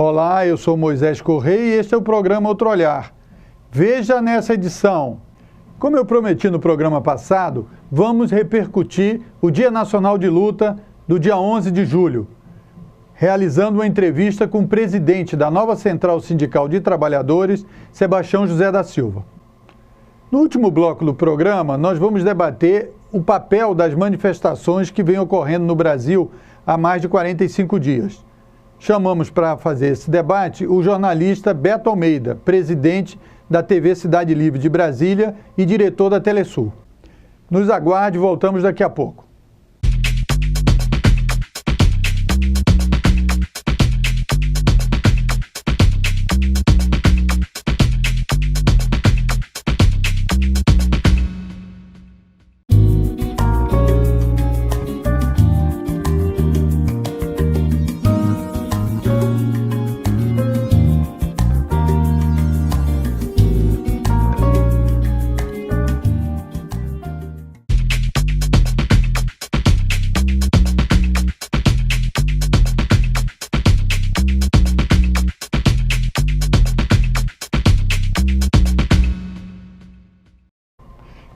Olá, eu sou Moisés Correia e este é o programa Outro Olhar. Veja nessa edição. Como eu prometi no programa passado, vamos repercutir o Dia Nacional de Luta do dia 11 de julho, realizando uma entrevista com o presidente da nova Central Sindical de Trabalhadores, Sebastião José da Silva. No último bloco do programa, nós vamos debater o papel das manifestações que vêm ocorrendo no Brasil há mais de 45 dias. Chamamos para fazer esse debate o jornalista Beto Almeida, presidente da TV Cidade Livre de Brasília e diretor da Telesul. Nos aguarde, voltamos daqui a pouco.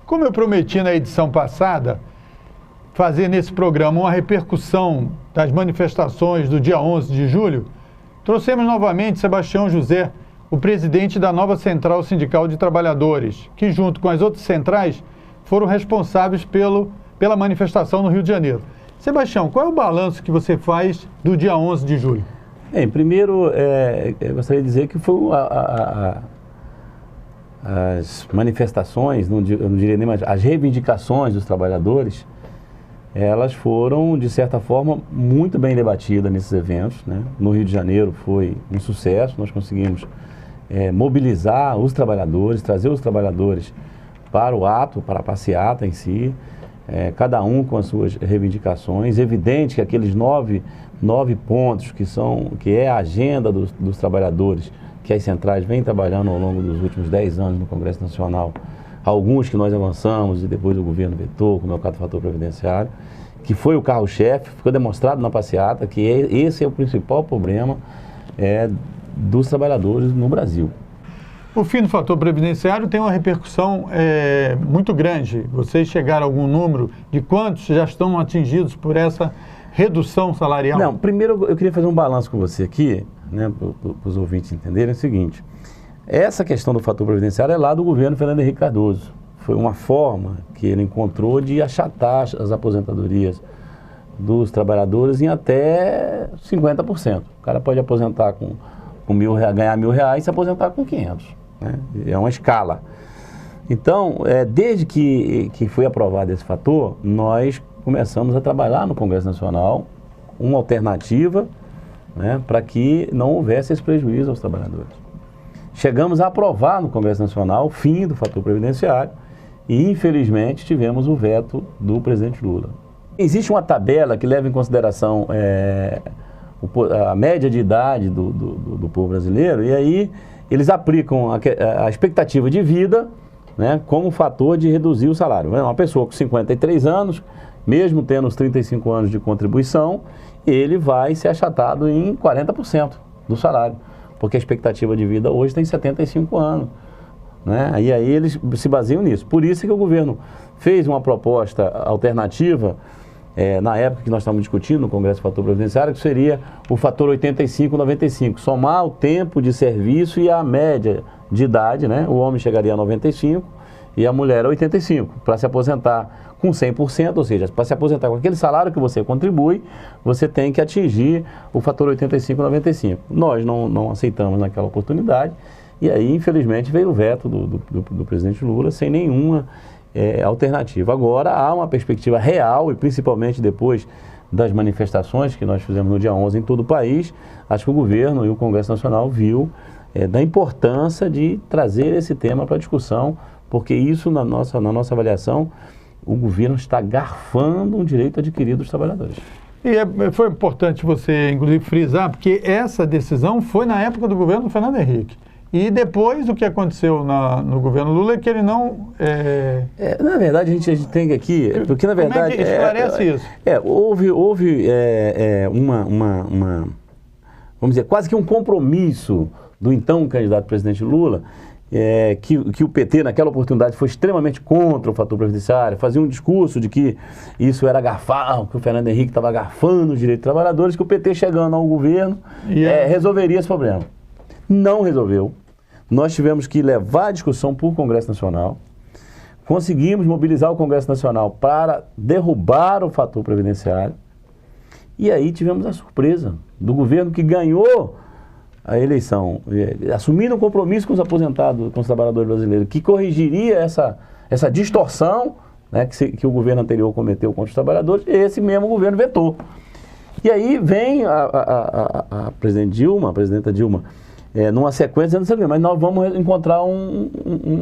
Como eu prometi na edição passada, fazer nesse programa uma repercussão das manifestações do dia 11 de julho, trouxemos novamente Sebastião José, o presidente da nova Central Sindical de Trabalhadores, que junto com as outras centrais foram responsáveis pela manifestação no Rio de Janeiro. Sebastião, qual é o balanço que você faz do dia 11 de julho? Bem, primeiro, eu gostaria de dizer que foi as manifestações, não diria nem mais, as reivindicações dos trabalhadores, elas foram, de certa forma, muito bem debatidas nesses eventos, né? No Rio de Janeiro foi um sucesso, nós conseguimos mobilizar os trabalhadores, trazer os trabalhadores para o ato, para a passeata em si, cada um com as suas reivindicações. Evidente que aqueles nove pontos que é a agenda dos trabalhadores, que as centrais vêm trabalhando ao longo dos últimos 10 anos no Congresso Nacional, alguns que nós avançamos e depois o governo vetou, como é o caso do fator previdenciário, que foi o carro-chefe, ficou demonstrado na passeata que esse é o principal problema dos trabalhadores no Brasil. O fim do fator previdenciário tem uma repercussão muito grande. Vocês chegaram a algum número de quantos já estão atingidos por essa redução salarial? Não, primeiro eu queria fazer um balanço com você aqui, né, para os ouvintes entenderem o seguinte: essa questão do fator previdenciário é lá do governo Fernando Henrique Cardoso. Foi uma forma que ele encontrou de achatar as aposentadorias dos trabalhadores em até 50%. O cara pode aposentar com ganhar R$1.000 e se aposentar com 500. Né? É uma escala. Então, desde que foi aprovado esse fator, nós começamos a trabalhar no Congresso Nacional uma alternativa, né, para que não houvesse esse prejuízo aos trabalhadores. Chegamos a aprovar no Congresso Nacional o fim do fator previdenciário e, infelizmente, tivemos o veto do presidente Lula. Existe uma tabela que leva em consideração a média de idade do povo brasileiro, e aí eles aplicam a expectativa de vida, né, como fator de reduzir o salário. Uma pessoa com 53 anos, mesmo tendo os 35 anos de contribuição, ele vai ser achatado em 40% do salário, porque a expectativa de vida hoje tem 75 anos. Né? E aí eles se baseiam nisso. Por isso que o governo fez uma proposta alternativa, na época que nós estávamos discutindo no Congresso do Fator Previdenciário, que seria o fator 85-95, somar o tempo de serviço e a média de idade, né? O homem chegaria a 95 e a mulher a 85, para se aposentar com 100%, ou seja, para se aposentar com aquele salário que você contribui, você tem que atingir o fator 85-95. Nós não aceitamos naquela oportunidade, e aí, infelizmente, veio o veto do presidente Lula sem nenhuma alternativa. Agora, há uma perspectiva real, e principalmente depois das manifestações que nós fizemos no dia 11 em todo o país, acho que o governo e o Congresso Nacional viu da importância de trazer esse tema para discussão, porque isso, na nossa avaliação, o governo está garfando um direito adquirido dos trabalhadores. E foi importante você, inclusive, frisar, porque essa decisão foi na época do governo Fernando Henrique. E depois o que aconteceu no governo Lula é que ele não... Na verdade, a gente tem aqui... Porque, na verdade... Como é que esclarece isso? Houve vamos dizer, quase que um compromisso do então candidato presidente Lula, que o PT naquela oportunidade foi extremamente contra o fator previdenciário, fazia um discurso de que isso era garfar, que o Fernando Henrique estava garfando os direitos dos trabalhadores, que o PT chegando ao governo resolveria esse problema. Não resolveu. Nós tivemos que levar a discussão para o Congresso Nacional, conseguimos mobilizar o Congresso Nacional para derrubar o fator previdenciário, e aí tivemos a surpresa do governo que ganhou a eleição, assumindo um compromisso com os aposentados, com os trabalhadores brasileiros, que corrigiria essa distorção, né, que o governo anterior cometeu contra os trabalhadores, e esse mesmo governo vetou. E aí vem a presidenta Dilma, numa sequência, dizendo, mas nós vamos encontrar um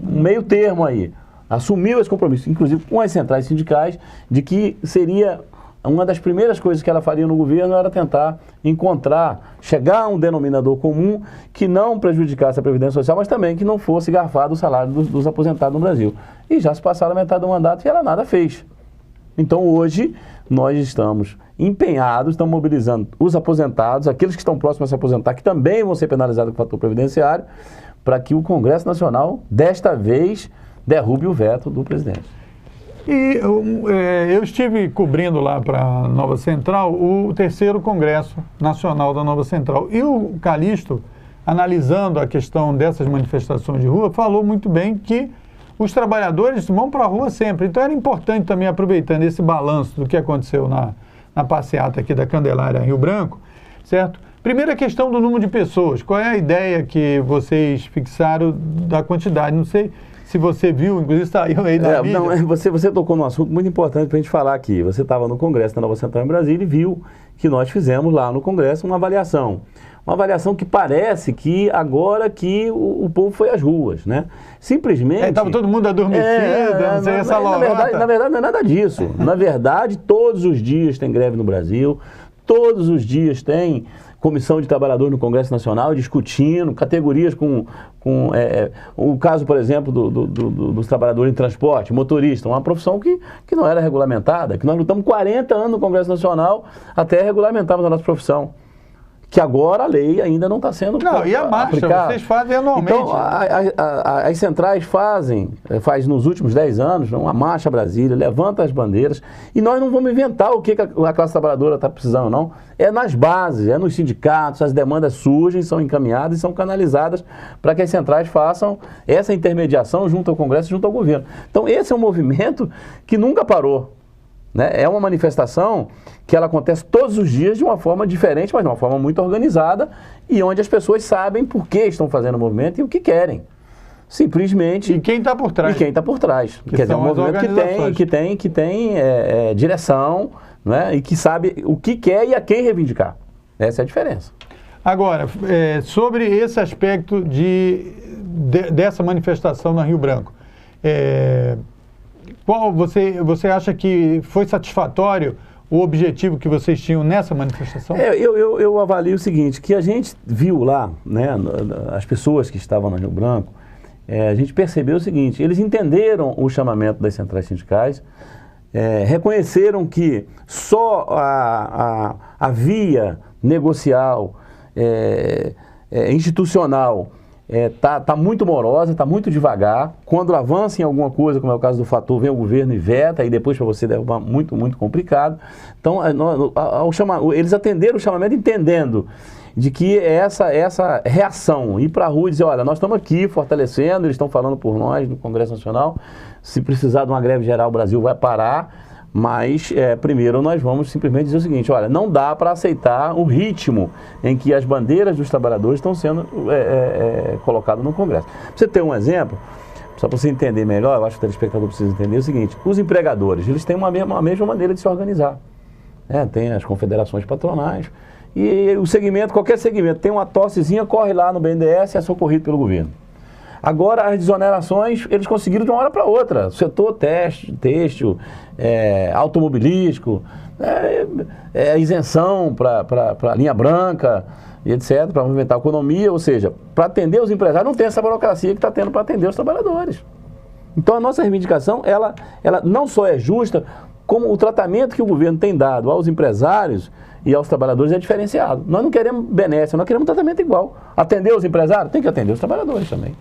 meio termo aí. Assumiu esse compromisso, inclusive com as centrais sindicais, de que seria uma das primeiras coisas que ela faria no governo era tentar chegar a um denominador comum que não prejudicasse a Previdência Social, mas também que não fosse garfado o salário dos aposentados no Brasil. E já se passaram a metade do mandato e ela nada fez. Então hoje nós estamos empenhados, estamos mobilizando os aposentados, aqueles que estão próximos a se aposentar, que também vão ser penalizados com o fator previdenciário, para que o Congresso Nacional, desta vez, derrube o veto do presidente. E eu estive cobrindo lá para a Nova Central o 3º Congresso Nacional da Nova Central. E o Calixto, analisando a questão dessas manifestações de rua, falou muito bem que os trabalhadores vão para a rua sempre. Então era importante também, aproveitando esse balanço do que aconteceu na passeata aqui da Candelária Rio Branco, certo? Primeira questão do número de pessoas. Qual é a ideia que vocês fixaram da quantidade? Não sei se você viu, inclusive saiu aí na mídia. Não, você tocou num assunto muito importante para a gente falar aqui. Você estava no Congresso da Nova Central em Brasília e viu que nós fizemos lá no Congresso uma avaliação. Uma avaliação que parece que agora que o povo foi às ruas, né? Simplesmente... Estava todo mundo adormecido, não sei, essa lorota. Na verdade, não é nada disso. Na verdade, todos os dias tem greve no Brasil, todos os dias tem comissão de trabalhadores no Congresso Nacional discutindo categorias o caso, por exemplo, dos trabalhadores em transporte, motorista, uma profissão que não era regulamentada, que nós lutamos 40 anos no Congresso Nacional até regulamentarmos a nossa profissão. Que agora a lei ainda não está sendo aplicada. Não, e a marcha, vocês fazem anualmente. Então, as centrais faz nos últimos 10 anos, uma marcha a Brasília, levanta as bandeiras, e nós não vamos inventar o que a classe trabalhadora está precisando, não. É nas bases, é nos sindicatos, as demandas surgem, são encaminhadas e são canalizadas para que as centrais façam essa intermediação junto ao Congresso e junto ao governo. Então, esse é um movimento que nunca parou. Né? É uma manifestação que ela acontece todos os dias de uma forma diferente, mas de uma forma muito organizada e onde as pessoas sabem por que estão fazendo o movimento e o que querem. Simplesmente... E quem está por trás. E quem está por trás. Quer dizer, é um movimento que tem direção, né? E que sabe o que quer e a quem reivindicar. Essa é a diferença. Agora, sobre esse aspecto dessa manifestação na Rio Branco, qual você acha que foi satisfatório o objetivo que vocês tinham nessa manifestação? Eu avalio o seguinte, que a gente viu lá, né, as pessoas que estavam no Rio Branco, a gente percebeu o seguinte, eles entenderam o chamamento das centrais sindicais, reconheceram que só a via negocial, institucional, tá muito morosa, está muito devagar. Quando avança em alguma coisa, como é o caso do fator, vem o governo e veta, e depois para você derrubar muito, muito complicado. Então, eles atenderam o chamamento entendendo de que essa reação, ir para a rua e dizer, olha, nós estamos aqui fortalecendo, eles estão falando por nós no Congresso Nacional, se precisar de uma greve geral, o Brasil vai parar, mas primeiro nós vamos simplesmente dizer o seguinte, olha, não dá para aceitar o ritmo em que as bandeiras dos trabalhadores estão sendo colocadas no Congresso. Pra você ter um exemplo, só para você entender melhor, eu acho que o telespectador precisa entender o seguinte, os empregadores, eles têm a mesma maneira de se organizar. Tem as confederações patronais, e o segmento, qualquer segmento, tem uma tossezinha, corre lá no BNDES e é socorrido pelo governo. Agora, as desonerações, eles conseguiram de uma hora para outra. Setor têxtil, automobilístico, isenção para a linha branca, e etc., para movimentar a economia, ou seja, para atender os empresários, não tem essa burocracia que está tendo para atender os trabalhadores. Então, a nossa reivindicação, ela não só é justa, como o tratamento que o governo tem dado aos empresários e aos trabalhadores é diferenciado. Nós não queremos benesse, nós queremos um tratamento igual. Atender os empresários? Tem que atender os trabalhadores também.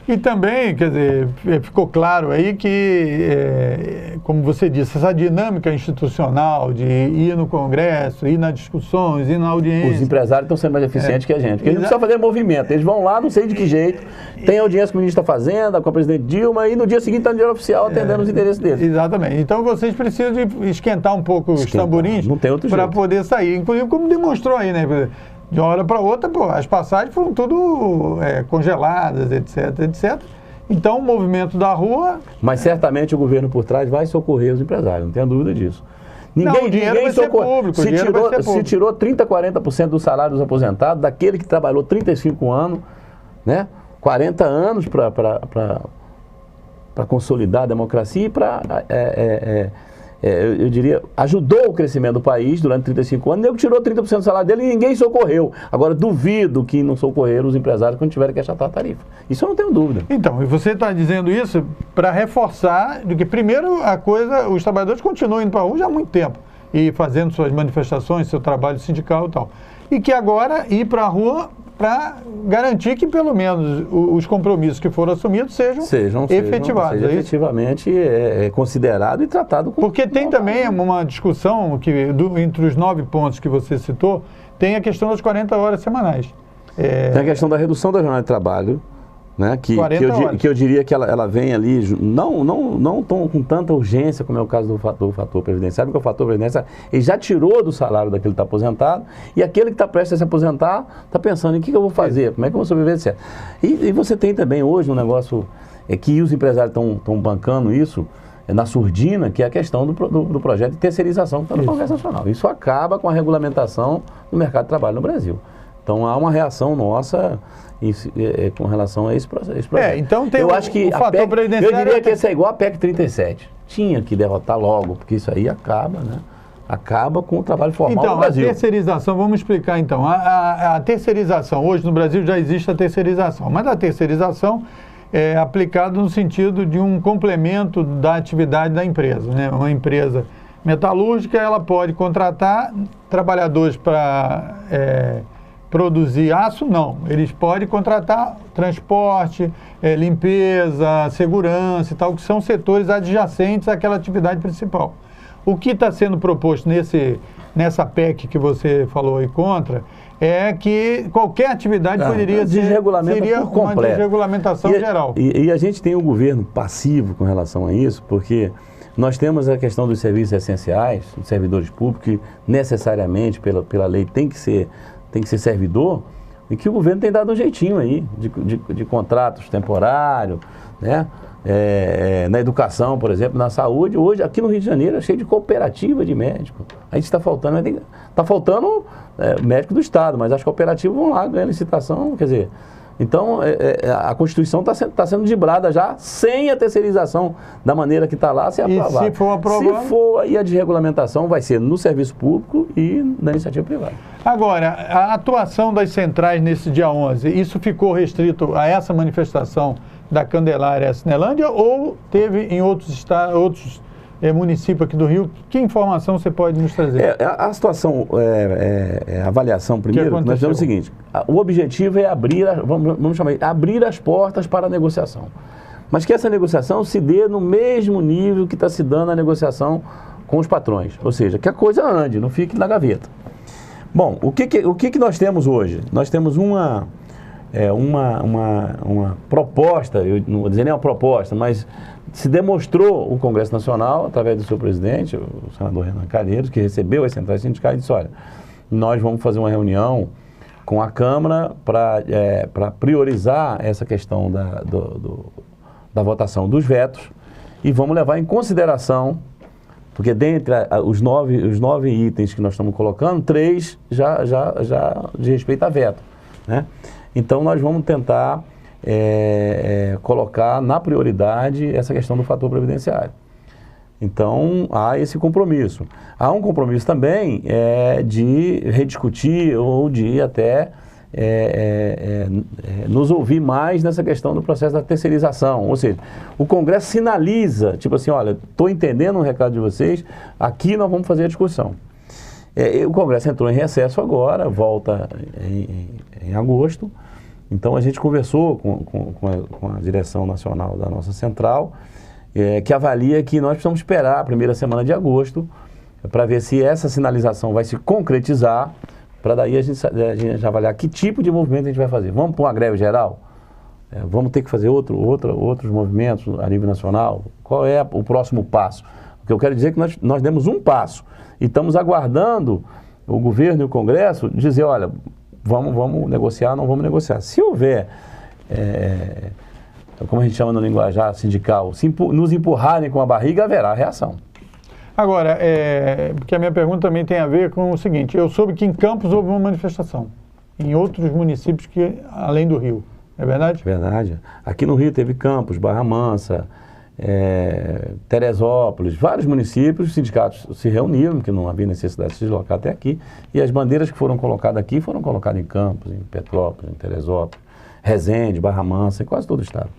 E também, quer dizer, ficou claro aí que, como você disse, essa dinâmica institucional de ir no Congresso, ir nas discussões, ir na audiência... Os empresários estão sendo mais eficientes que a gente, porque eles não precisam fazer movimento, eles vão lá, não sei de que jeito, tem audiência com o ministro da Fazenda, com a presidente Dilma, e no dia seguinte está no Diário Oficial atendendo os interesses deles. Exatamente. Então vocês precisam de esquentar um pouco os tamborins para poder sair. Inclusive, como demonstrou aí, né? De uma hora para outra, pô, as passagens foram tudo congeladas, etc, etc. Então, o movimento da rua... Mas certamente o governo por trás vai socorrer os empresários, não tenha dúvida disso. O dinheiro vai ser público. Se tirou 30%, 40% do salário dos aposentados, daquele que trabalhou 35 anos, né, 40 anos para consolidar a democracia e para... eu diria, ajudou o crescimento do país durante 35 anos, ele tirou 30% do salário dele e ninguém socorreu. Agora, duvido que não socorreram os empresários quando tiveram que achatar a tarifa. Isso eu não tenho dúvida. Então, e você está dizendo isso para reforçar do que, primeiro, os trabalhadores continuam indo para a rua já há muito tempo e fazendo suas manifestações, seu trabalho sindical e tal. E que agora ir para a rua para garantir que, pelo menos, os compromissos que foram assumidos sejam efetivados. Seja efetivamente considerado e tratado com... Porque tem também uma discussão que, entre os 9 pontos que você citou, tem a questão das 40 horas semanais. Tem a questão da redução da jornada de trabalho, né, que eu diria que ela vem ali, não com tanta urgência como é o caso do fator previdenciário, porque o fator previdenciário ele já tirou do salário daquele que está aposentado, e aquele que está prestes a se aposentar está pensando em o que eu vou fazer, como é que eu vou sobreviver, etc. E você tem também hoje um negócio que os empresários estão bancando isso, na surdina, que é a questão do projeto de terceirização que está no Congresso Nacional. Isso acaba com a regulamentação do mercado de trabalho no Brasil. Então há uma reação nossa com relação a esse processo. Então tem eu acho que o fator previdenciário... Eu diria que esse é igual a PEC 37. Tinha que derrotar logo, porque isso aí acaba, né? Acaba com o trabalho formal no Brasil. Então, a terceirização, vamos explicar então. A terceirização, hoje no Brasil já existe a terceirização, mas a terceirização é aplicada no sentido de um complemento da atividade da empresa, né? Uma empresa metalúrgica, ela pode contratar trabalhadores para... produzir aço, não. Eles podem contratar transporte, limpeza, segurança e tal, que são setores adjacentes àquela atividade principal. O que está sendo proposto nessa PEC que você falou aí contra, é que qualquer atividade poderia seria uma desregulamentação geral. E a gente tem um governo passivo com relação a isso, porque nós temos a questão dos serviços essenciais, dos servidores públicos, que necessariamente, pela lei, tem que ser servidor, e que o governo tem dado um jeitinho aí, de contratos temporários, né? Na educação, por exemplo, na saúde. Hoje, aqui no Rio de Janeiro, é cheio de cooperativa de médico. A gente está faltando, médico do Estado, mas as cooperativas vão lá ganhar licitação, quer dizer... Então, a Constituição está sendo dibrada já, sem a terceirização da maneira que está lá, ser aprovada. E se for aprovado? Se for, aí a desregulamentação vai ser no serviço público e na iniciativa privada. Agora, a atuação das centrais nesse dia 11, isso ficou restrito a essa manifestação da Candelária Cinelândia ou teve em outros municípios aqui do Rio? Que informação você pode nos trazer? A situação, a avaliação primeiro, nós temos o seguinte, o objetivo é abrir as portas para a negociação. Mas que essa negociação se dê no mesmo nível que está se dando a negociação com os patrões. Ou seja, que a coisa ande, não fique na gaveta. Bom, o que nós temos hoje? Nós temos uma proposta, eu não vou dizer nem uma proposta, mas se demonstrou o Congresso Nacional, através do seu presidente, o senador Renan Calheiros, que recebeu as centrais sindicais e disse, olha, nós vamos fazer uma reunião com a Câmara para priorizar essa questão da votação dos vetos e vamos levar em consideração, porque dentre os nove itens que nós estamos colocando, 3 já de respeito a veto, né? Então nós vamos tentar colocar na prioridade essa questão do fator previdenciário. Então há esse compromisso. Há um compromisso também de rediscutir ou de até nos ouvir mais nessa questão do processo da terceirização. Ou seja, o Congresso sinaliza, tipo assim, olha, estou entendendo o recado de vocês, aqui nós vamos fazer a discussão. O Congresso entrou em recesso agora, volta em agosto, então a gente conversou com a direção nacional da nossa central, que avalia que nós precisamos esperar a primeira semana de agosto para ver se essa sinalização vai se concretizar, para daí a gente avaliar que tipo de movimento a gente vai fazer. Vamos para uma greve geral? Vamos ter que fazer outros movimentos a nível nacional? Qual é o próximo passo? O que eu quero dizer é que nós demos um passo e estamos aguardando o governo e o Congresso dizer, olha, vamos negociar, não vamos negociar. Se houver, como a gente chama no linguajar sindical, nos empurrarem com a barriga, haverá reação. Agora, porque a minha pergunta também tem a ver com o seguinte, eu soube que em Campos houve uma manifestação, em outros municípios além do Rio, é verdade? Verdade. Aqui no Rio teve Campos, Barra Mansa, Teresópolis, vários municípios, os sindicatos se reuniram, porque não havia necessidade de se deslocar até aqui, e as bandeiras que foram colocadas aqui foram colocadas em Campos, em Petrópolis, em Teresópolis, Resende, Barra Mansa, em quase todo o estado.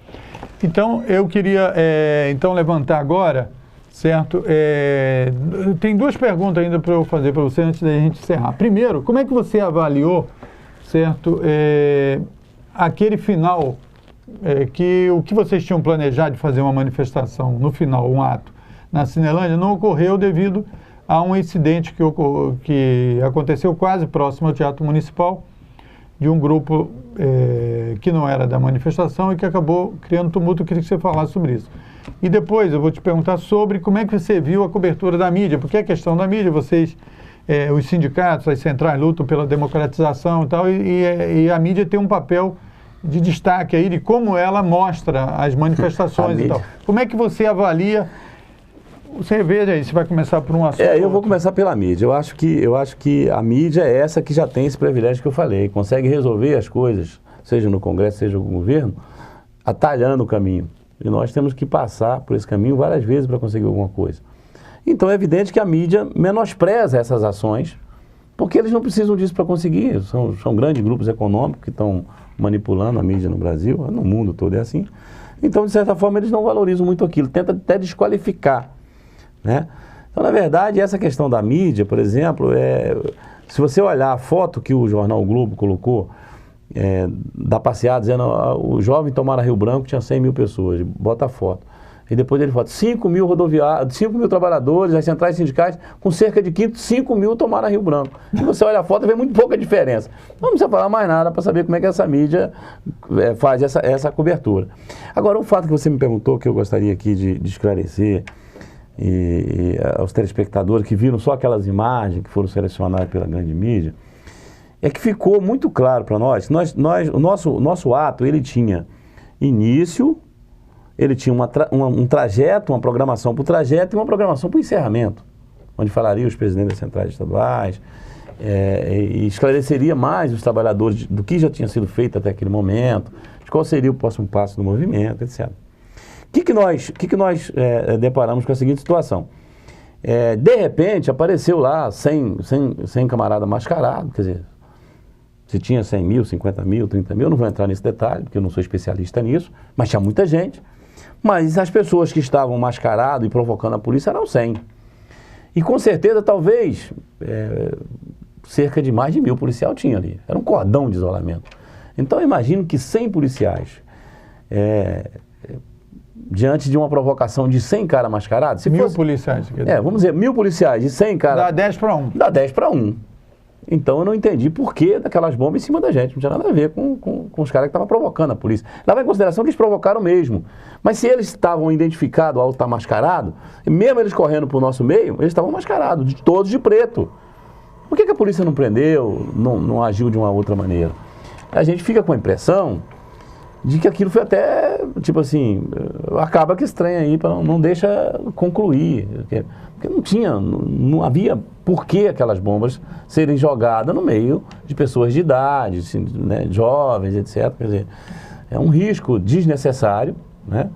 Então, eu queria levantar agora, certo? Tem duas perguntas ainda para eu fazer para você antes da gente encerrar. Primeiro, como é que você avaliou, certo, aquele final, o que vocês tinham planejado de fazer uma manifestação no final, um ato, na Cinelândia, não ocorreu devido a um incidente que aconteceu quase próximo ao Teatro Municipal, de um grupo que não era da manifestação e que acabou criando tumulto. Eu queria que você falasse sobre isso. E depois eu vou te perguntar sobre como é que você viu a cobertura da mídia, porque a questão da mídia, vocês, os sindicatos, as centrais lutam pela democratização e tal, e a mídia tem um papel de destaque aí de como ela mostra as manifestações e tal. Como é que você avalia? Você veja aí, você vai começar por um assunto. Eu vou começar pela mídia. Eu acho que a mídia é essa que já tem esse privilégio que eu falei, consegue resolver as coisas, seja no Congresso, seja no governo, atalhando o caminho. E nós temos que passar por esse caminho várias vezes para conseguir alguma coisa. Então é evidente que a mídia menospreza essas ações, porque eles não precisam disso para conseguir. São grandes grupos econômicos que estão manipulando a mídia no Brasil, no mundo todo é assim. Então, de certa forma, eles não valorizam muito aquilo, tentam até desqualificar, né? Então, na verdade, essa questão da mídia, por exemplo, se você olhar a foto que o jornal o Globo colocou, da passeada, dizendo o jovem tomara Rio Branco, tinha 100 mil pessoas, bota a foto. E depois ele fala, 5 mil rodoviários, 5 mil trabalhadores, as centrais sindicais, com cerca de 5 mil tomaram Rio Branco. E você olha a foto e vê muito pouca diferença. Não precisa falar mais nada para saber como é que essa mídia faz essa cobertura. Agora, um fato que você me perguntou, que eu gostaria aqui de esclarecer, e aos telespectadores que viram só aquelas imagens que foram selecionadas pela grande mídia, é que ficou muito claro para nós, o nosso ato, ele tinha início, ele tinha um trajeto, uma programação para o trajeto e uma programação para o encerramento, onde falaria os presidentes das centrais estaduais, e esclareceria mais os trabalhadores do que já tinha sido feito até aquele momento, de qual seria o próximo passo do movimento, etc. O que nós deparamos com a seguinte situação? De repente, apareceu lá 100 camarada mascarado, quer dizer, se tinha 100 mil, 50 mil, 30 mil, eu não vou entrar nesse detalhe, porque eu não sou especialista nisso, mas tinha muita gente. Mas as pessoas que estavam mascaradas e provocando a polícia eram 100. E com certeza, talvez, cerca de mais de 1000 policiais tinha ali. Era um cordão de isolamento. Então, eu imagino que 100 policiais, diante de uma provocação de 100 caras mascarados... Se 1000 fosse, policiais. vamos dizer, 1000 policiais de 100 caras... Dá 10 para 1. Dá 10 para 1. Então eu não entendi por que daquelas bombas em cima da gente. Não tinha nada a ver com os caras que estavam provocando a polícia. Leva em consideração que eles provocaram mesmo. Mas se eles estavam identificados ao estar mascarado, mesmo eles correndo para o nosso meio, eles estavam mascarados, todos de preto. Por que a polícia não prendeu, não agiu de uma outra maneira? A gente fica com a impressão de que aquilo foi até, tipo assim, acaba que esse trem aí, não deixa concluir. Porque não havia por que aquelas bombas serem jogadas no meio de pessoas de idade, assim, né, jovens, etc. Quer dizer, é um risco desnecessário, né?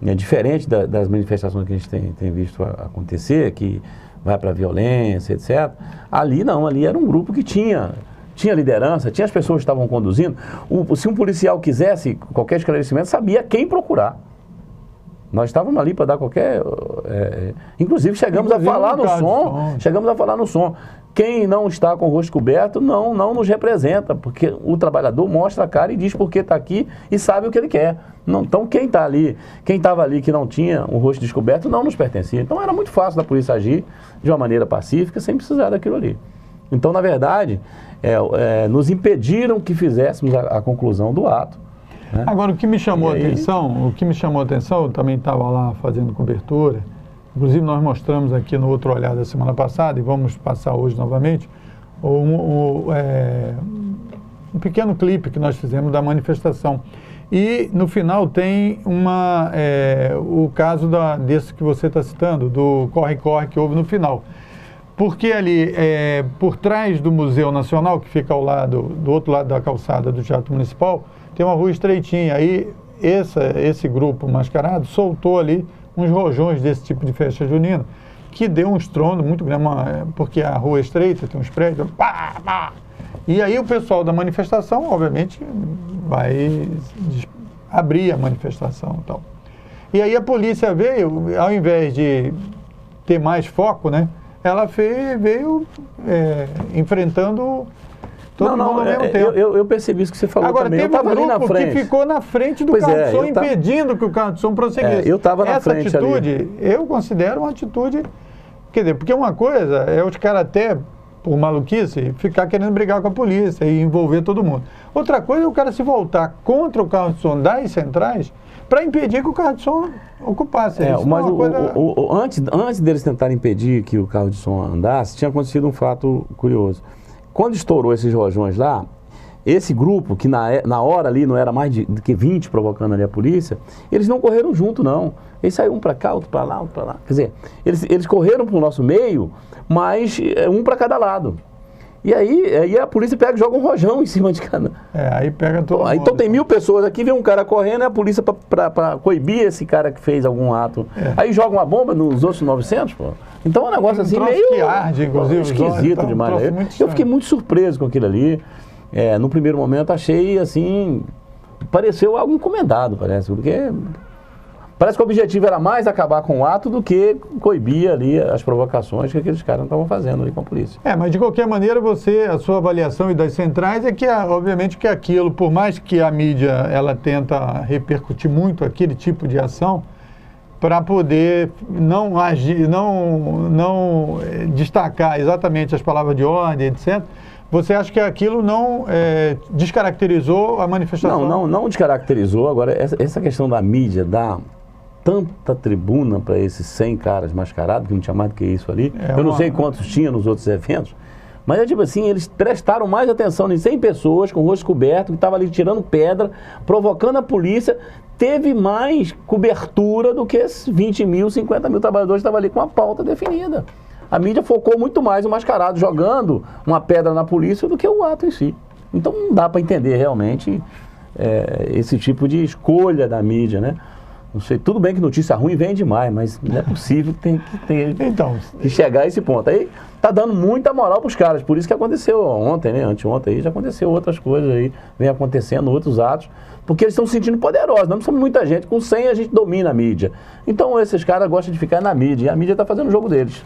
É diferente das manifestações que a gente tem visto acontecer, que vai para a violência, etc. Ali não, ali era um grupo que tinha tinha liderança, tinha as pessoas que estavam conduzindo. Se um policial quisesse qualquer esclarecimento, sabia quem procurar. Nós estávamos ali para dar qualquer... inclusive chegamos a falar no som. Chegamos a falar no som. Quem não está com o rosto coberto não nos representa, porque o trabalhador mostra a cara e diz por que está aqui e sabe o que ele quer. Não, então quem estava ali que não tinha o rosto descoberto não nos pertencia. Então era muito fácil da polícia agir de uma maneira pacífica sem precisar daquilo ali. Então, na verdade, nos impediram que fizéssemos a conclusão do ato. Né? Agora, o que me chamou a atenção, eu também estava lá fazendo cobertura, inclusive nós mostramos aqui no Outro Olhar da semana passada, e vamos passar hoje novamente, um pequeno clipe que nós fizemos da manifestação. E no final tem o caso desse que você está citando, do corre-corre que houve no final. Porque ali, por trás do Museu Nacional, que fica do outro lado da calçada do Teatro Municipal, tem uma rua estreitinha. Aí esse grupo mascarado soltou ali uns rojões desse tipo de festa junina, que deu um estrondo muito grande, porque a rua é estreita, tem uns prédios, pá, pá. E aí o pessoal da manifestação, obviamente, vai abrir a manifestação e tal. E aí a polícia veio, ao invés de ter mais foco, né, ela veio enfrentando todo mundo ao mesmo tempo. Eu percebi isso que você falou. Agora, também. Teve um grupo que ficou na frente do carro de som, impedindo que o carro de som prosseguisse. Eu estava na frente Essa atitude, ali. eu considero uma atitude... Quer dizer, porque uma coisa é os caras até, por maluquice, ficar querendo brigar com a polícia e envolver todo mundo. Outra coisa é o cara se voltar contra o carro de som das centrais para impedir que o carro de som ocupasse. Mas antes deles tentarem impedir que o carro de som andasse, tinha acontecido um fato curioso. Quando estourou esses rojões lá, esse grupo, que na hora ali não era mais do que 20 provocando ali a polícia, eles não correram junto, não. Eles saíram um para cá, outro para lá, outro para lá. Quer dizer, eles correram para o nosso meio, mas um para cada lado. E aí a polícia pega e joga um rojão em cima de cada. Aí pega todo mundo. Então tem 1000 pessoas aqui, vem um cara correndo, é a polícia para coibir esse cara que fez algum ato. Aí joga uma bomba nos outros 900, pô. Então é um negócio assim meio que arde, inclusive, esquisito demais. Eu fiquei muito surpreso com aquilo ali. No primeiro momento achei assim, pareceu algo encomendado, porque parece que o objetivo era mais acabar com o ato do que coibir ali as provocações que aqueles caras estavam fazendo ali com a polícia. Mas de qualquer maneira, a sua avaliação e das centrais é que, obviamente, que aquilo, por mais que a mídia, ela tenta repercutir muito aquele tipo de ação, para poder não agir, não destacar exatamente as palavras de ordem, etc., você acha que aquilo não descaracterizou a manifestação? Não descaracterizou. Agora, essa questão da mídia dar tanta tribuna para esses 100 caras mascarados, que não tinha mais do que isso ali, eu não sei quantos tinha nos outros eventos, mas é tipo assim, eles prestaram mais atenção em 100 pessoas com o rosto coberto, que estavam ali tirando pedra, provocando a polícia, teve mais cobertura do que esses 20 mil, 50 mil trabalhadores que estavam ali com a pauta definida. A mídia focou muito mais o mascarado jogando uma pedra na polícia do que o ato em si. Então não dá para entender realmente esse tipo de escolha da mídia, né? Não sei, tudo bem que notícia ruim vem demais, mas não é possível que chegar a esse ponto. Aí tá dando muita moral pros caras, por isso que aconteceu ontem, né? Anteontem aí já aconteceu outras coisas aí, vem acontecendo outros atos, porque eles estão se sentindo poderosos. Nós não somos muita gente, com 100 a gente domina a mídia. Então esses caras gostam de ficar na mídia, e a mídia tá fazendo o jogo deles.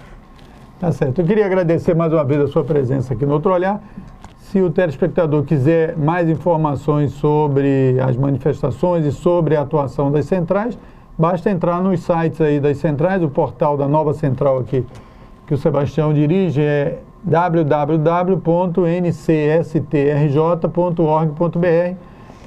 Tá certo. Eu queria agradecer mais uma vez a sua presença aqui no Outro Olhar. Se o telespectador quiser mais informações sobre as manifestações e sobre a atuação das centrais, basta entrar nos sites aí das centrais, o portal da nova central aqui, que o Sebastião dirige, é www.ncstrj.org.br,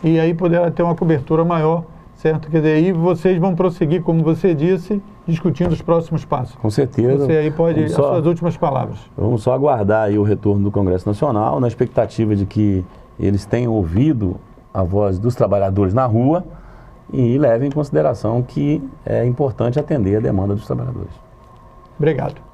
e aí poderá ter uma cobertura maior, certo? Quer dizer, aí vocês vão prosseguir, como você disse, discutindo os próximos passos. Com certeza. Você aí pode, as suas últimas palavras. Vamos só aguardar aí o retorno do Congresso Nacional, na expectativa de que eles tenham ouvido a voz dos trabalhadores na rua e levem em consideração que é importante atender a demanda dos trabalhadores. Obrigado.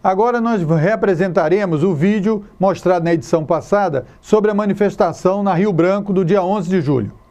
Agora nós reapresentaremos o vídeo mostrado na edição passada sobre a manifestação na Rio Branco do dia 11 de julho.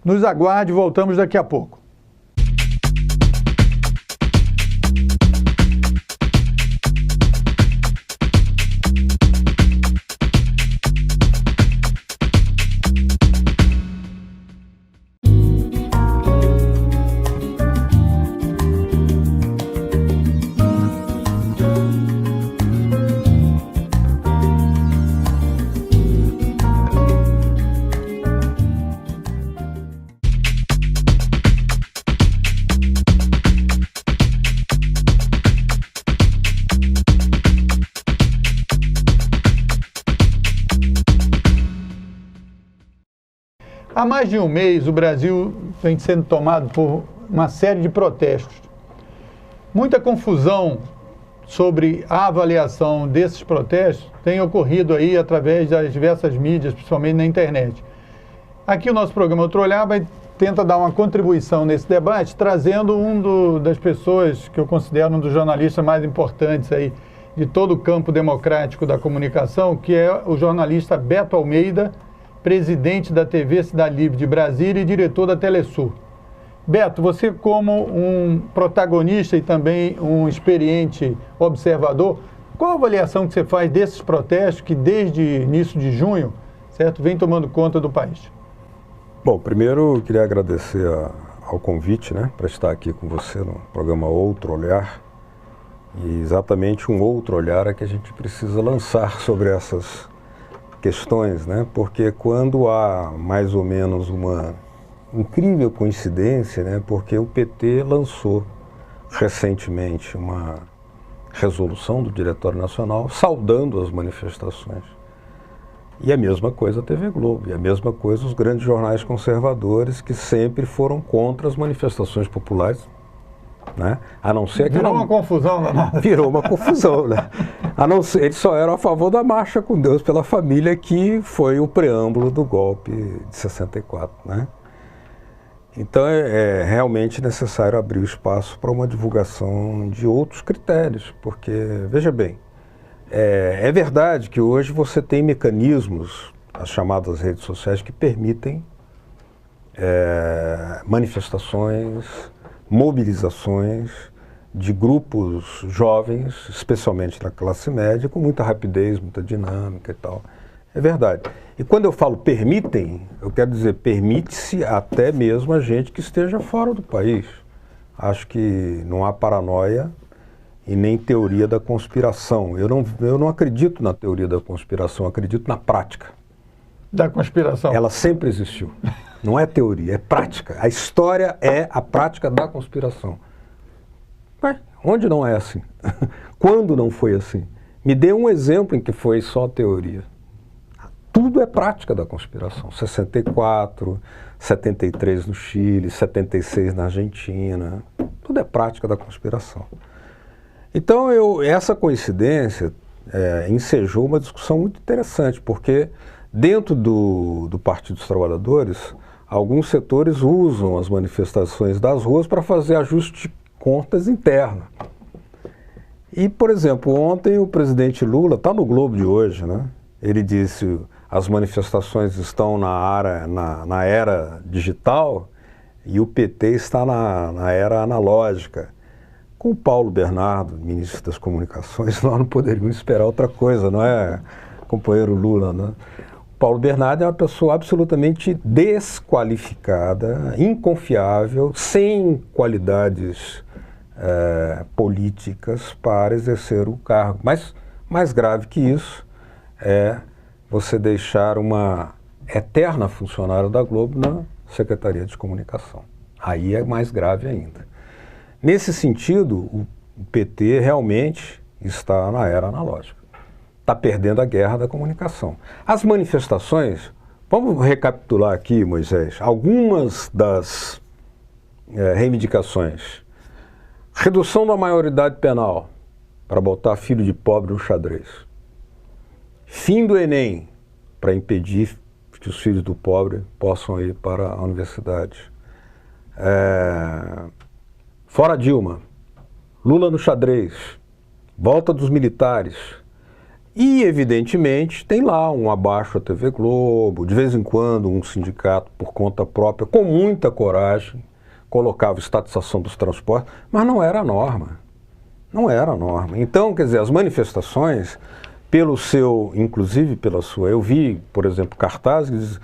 Nos aguarde, voltamos daqui a pouco. Há mais de um mês, o Brasil vem sendo tomado por uma série de protestos. Muita confusão sobre a avaliação desses protestos tem ocorrido aí através das diversas mídias, principalmente na internet. Aqui o nosso programa Outro Olhar tenta dar uma contribuição nesse debate, trazendo das pessoas que eu considero um dos jornalistas mais importantes aí de todo o campo democrático da comunicação, que é o jornalista Beto Almeida, presidente da TV Cidade Livre de Brasília e diretor da Telesul. Beto, você como um protagonista e também um experiente observador, qual a avaliação que você faz desses protestos que desde início de junho, certo, vem tomando conta do país? Bom, primeiro eu queria agradecer ao convite, né, para estar aqui com você no programa Outro Olhar. E exatamente um outro olhar é que a gente precisa lançar sobre essas questões, né? Porque quando há mais ou menos uma incrível coincidência, né? Porque o PT lançou recentemente uma resolução do Diretório Nacional saudando as manifestações. E a mesma coisa a TV Globo, e a mesma coisa os grandes jornais conservadores que sempre foram contra as manifestações populares, né? A não ser que virou uma confusão, né? Virou uma confusão, né? A não ser, eles só eram a favor da marcha com Deus pela família, que foi o preâmbulo do golpe de 64, né? Então é realmente necessário abrir o espaço para uma divulgação de outros critérios, porque, veja bem, é verdade que hoje você tem mecanismos, as chamadas redes sociais, que permitem manifestações, mobilizações de grupos jovens, especialmente da classe média, com muita rapidez, muita dinâmica e tal. É verdade. E quando eu falo permitem, eu quero dizer permite-se até mesmo a gente que esteja fora do país. Acho que não há paranoia e nem teoria da conspiração. Eu não acredito na teoria da conspiração, eu acredito na prática. Da conspiração? Ela sempre existiu. Não é teoria, é prática. A história é a prática da conspiração. Mas onde não é assim? Quando não foi assim? Me dê um exemplo em que foi só teoria. Tudo é prática da conspiração. 64, 73 no Chile, 76 na Argentina. Tudo é prática da conspiração. Então, essa coincidência ensejou uma discussão muito interessante, porque dentro do Partido dos Trabalhadores, alguns setores usam as manifestações das ruas para fazer ajuste de contas interno. E, por exemplo, ontem o presidente Lula, está no Globo de hoje, né? Ele disse: as manifestações estão na era digital e o PT está na era analógica. Com o Paulo Bernardo, ministro das Comunicações, nós não poderíamos esperar outra coisa, não é, companheiro Lula, né? O Paulo Bernardo é uma pessoa absolutamente desqualificada, inconfiável, sem qualidades políticas para exercer o cargo. Mas mais grave que isso é você deixar uma eterna funcionária da Globo na Secretaria de Comunicação. Aí é mais grave ainda. Nesse sentido, o PT realmente está na era analógica. Está perdendo a guerra da comunicação. As manifestações, vamos recapitular aqui, Moisés, algumas das reivindicações. Redução da maioridade penal, para botar filho de pobre no xadrez. Fim do Enem, para impedir que os filhos do pobre possam ir para a universidade. Fora Dilma, Lula no xadrez, volta dos militares. E, evidentemente, tem lá um abaixo à TV Globo, de vez em quando um sindicato, por conta própria, com muita coragem, colocava estatização dos transportes, mas não era a norma. Não era a norma. Então, quer dizer, as manifestações, inclusive pela sua... Eu vi, por exemplo, cartazes.